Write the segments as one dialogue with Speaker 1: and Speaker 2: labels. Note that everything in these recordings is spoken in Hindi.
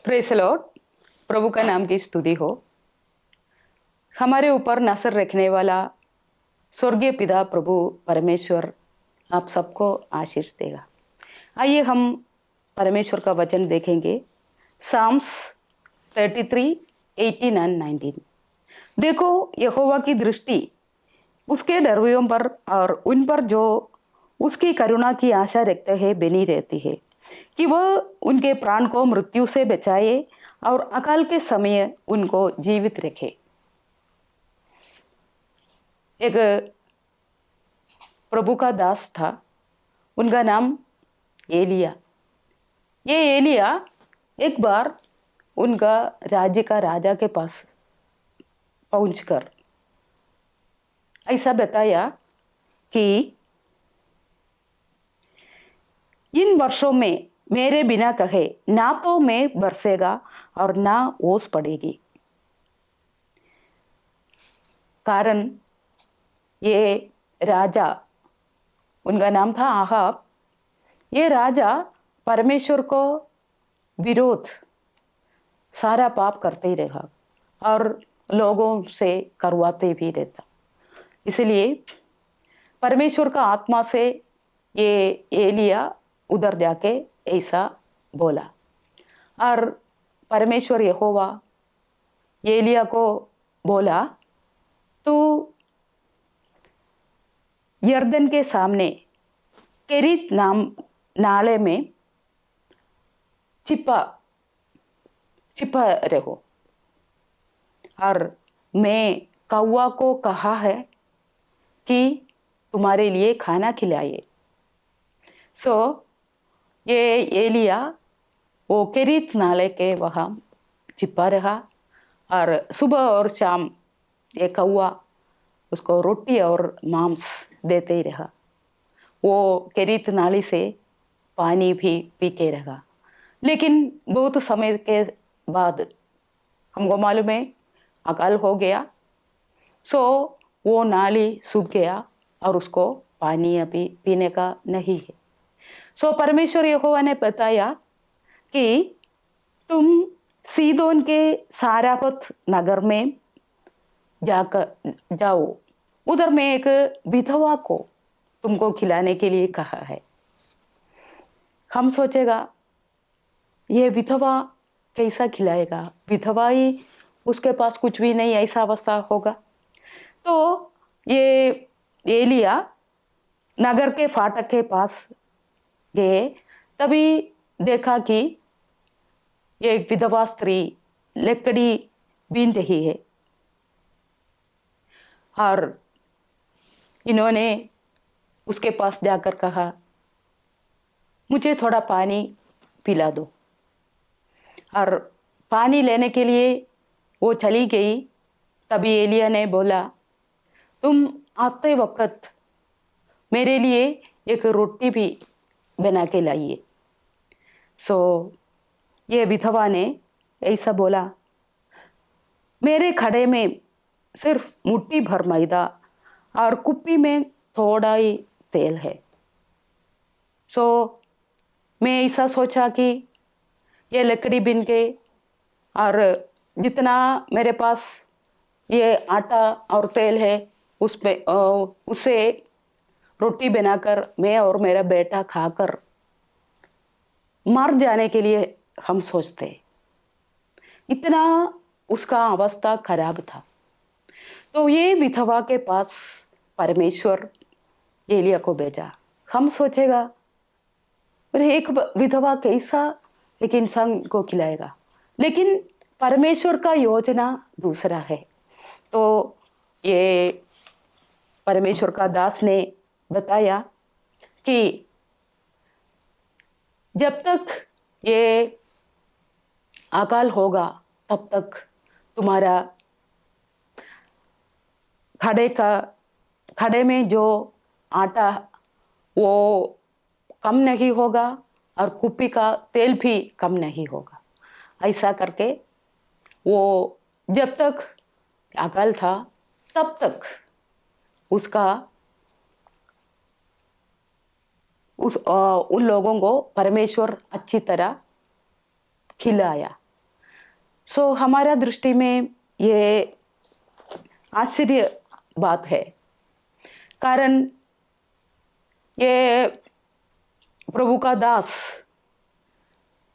Speaker 1: Praise the Lord. प्रभु का नाम की स्तुति हो। हमारे ऊपर नजर रखने वाला स्वर्गीय पिता प्रभु परमेश्वर आप सबको आशीष देगा। आइए हम परमेश्वर का वचन देखेंगे। साम्स 33, 18 और 19। देखो, यहोवा की दृष्टि उसके डरवैयों पर और उन पर जो उसकी करुणा की आशा रखते हैं बनी रहती है, कि वह उनके प्राण को मृत्यु से बचाए और अकाल के समय उनको जीवित रखे। एक प्रभु का दास था, उनका नाम एलिया। ये एलिया एक बार उनका राज्य का राजा के पास पहुंचकर ऐसा बताया कि इन वर्षों में मेरे बिना कहे ना तो मैं बरसेगा और ना ओस पड़ेगी। कारण ये राजा, उनका नाम था आहाब, ये राजा परमेश्वर को विरोध सारा पाप करते ही रहा और लोगों से करवाते भी रहता। इसलिए परमेश्वर का आत्मा से ये एलिया उधर जाके ऐसा बोला और परमेश्वर यहोवा एलिया को बोला, तू यर्दन के सामने केरीत नाम नाले में छिपा रहो और मैं कौवा को कहा है कि तुम्हारे लिए खाना खिलाए। ये एलिया वो केरीत नाले के वहाँ छिपा रहा और सुबह और शाम ये कौवा उसको रोटी और मांस देते ही रहा। वो केरीत नाली से पानी भी पी के रहा। लेकिन बहुत समय के बाद हमको मालूम है अकाल हो गया। वो नाली सूख गया और उसको पानी अभी पीने का नहीं है। परमेश्वर यहोवा ने बताया कि तुम सीदोन के सारापत नगर में जाकर जाओ, उधर मैं एक विधवा को तुमको खिलाने के लिए कहा है। हम सोचेगा ये विधवा कैसा खिलाएगा, विधवा ही उसके पास कुछ भी नहीं, ऐसा अवस्था होगा। तो ये एलिया नगर के फाटक के पास गए, तभी देखा कि ये एक विधवा स्त्री लकड़ी बीन रही है और इन्होंने उसके पास जाकर कहा, मुझे थोड़ा पानी पिला दो। और पानी लेने के लिए वो चली गई। तभी एलिया ने बोला, तुम आते वक्त मेरे लिए एक रोटी भी बना के लाइए। ये विधवा ने ऐसा बोला, मेरे खड़े में सिर्फ मुट्ठी भर मैदा और कुप्पी में थोड़ा ही तेल है। मैं ऐसा सोचा कि ये लकड़ी बिन के और जितना मेरे पास ये आटा और तेल है उससे रोटी बनाकर मैं और मेरा बेटा खाकर मर जाने के लिए हम सोचते। इतना उसका अवस्था खराब था। तो ये विधवा के पास परमेश्वर एलिया को भेजा। हम सोचेगा, अरे एक विधवा कैसा एक इंसान को खिलाएगा, लेकिन परमेश्वर का योजना दूसरा है। तो ये परमेश्वर का दास ने बताया कि जब तक ये अकाल होगा तब तक तुम्हारा खड़े में जो आटा वो कम नहीं होगा और कुप्पी का तेल भी कम नहीं होगा। ऐसा करके वो जब तक अकाल था तब तक उसका उन लोगों को परमेश्वर अच्छी तरह खिलाया। सो हमारा दृष्टि में ये आश्चर्य बात है, कारण ये प्रभु का दास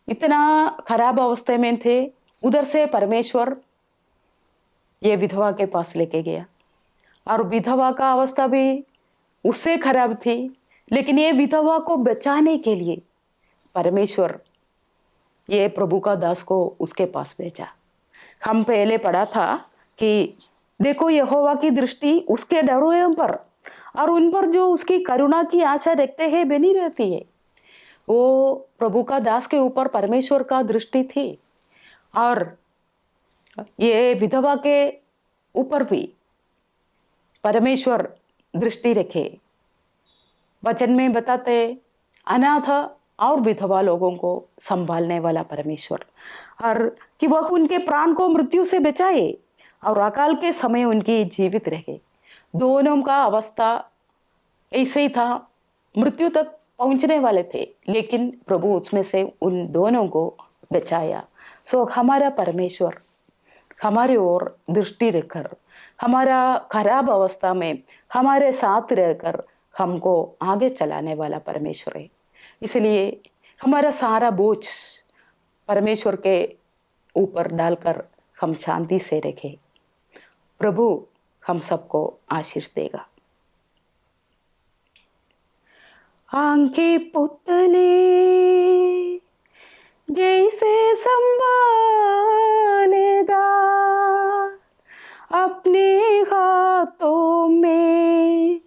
Speaker 1: इतना खराब अवस्था में थे, उधर से परमेश्वर ये विधवा के पास लेके गया, और विधवा का अवस्था भी उससे खराब थी, लेकिन ये विधवा को बचाने के लिए परमेश्वर ये प्रभु का दास को उसके पास भेजा। हम पहले पढ़ा था कि देखो यहोवा की दृष्टि उसके डरों पर और उन पर जो उसकी करुणा की आशा रखते हैं बनी रहती है। वो प्रभु का दास के ऊपर परमेश्वर का दृष्टि थी, और ये विधवा के ऊपर भी परमेश्वर दृष्टि रखे। वचन में बताते अनाथ और विधवा लोगों को संभालने वाला परमेश्वर, और कि वह उनके प्राण को मृत्यु से बचाए और अकाल के समय उनकी जीवित रहे। दोनों का अवस्था ऐसे ही था, मृत्यु तक पहुंचने वाले थे, लेकिन प्रभु उसमें से उन दोनों को बचाया। सो हमारा परमेश्वर हमारे ओर दृष्टि रखकर हमारा खराब अवस्था में हमारे साथ रहकर हमको आगे चलाने वाला परमेश्वर है। इसलिए हमारा सारा बोझ परमेश्वर के ऊपर डालकर हम शांति से रखें। प्रभु हम सबको आशीष देगा। आंके पुतले जैसे संभालेगा, अपने हाथों में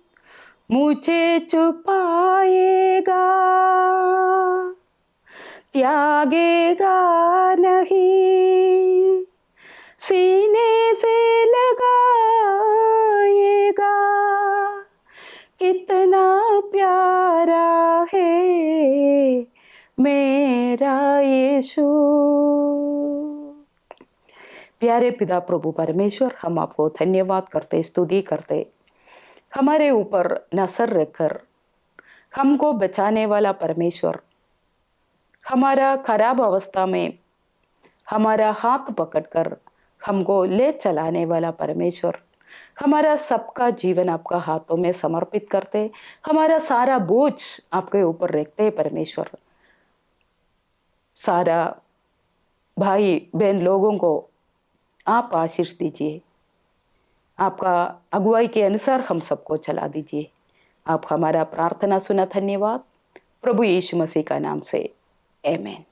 Speaker 1: मुझे छुपाएगा, त्यागेगा नहीं, सीने से लगाएगा, कितना प्यारा है मेरा यीशु। प्यारे पिता प्रभु परमेश्वर, हम आपको धन्यवाद करते, स्तुति करते, हमारे ऊपर नजर रखकर हमको बचाने वाला परमेश्वर, हमारा खराब अवस्था में हमारा हाथ पकड़कर हमको ले चलाने वाला परमेश्वर, हमारा सबका जीवन आपका हाथों में समर्पित करते, हमारा सारा बोझ आपके ऊपर रखते परमेश्वर। सारा भाई बहन लोगों को आप आशीष दीजिए, आपका अगुवाई के अनुसार हम सबको चला दीजिए। आप हमारा प्रार्थना सुना, धन्यवाद। प्रभु यीशु मसीह का नाम से, आमीन।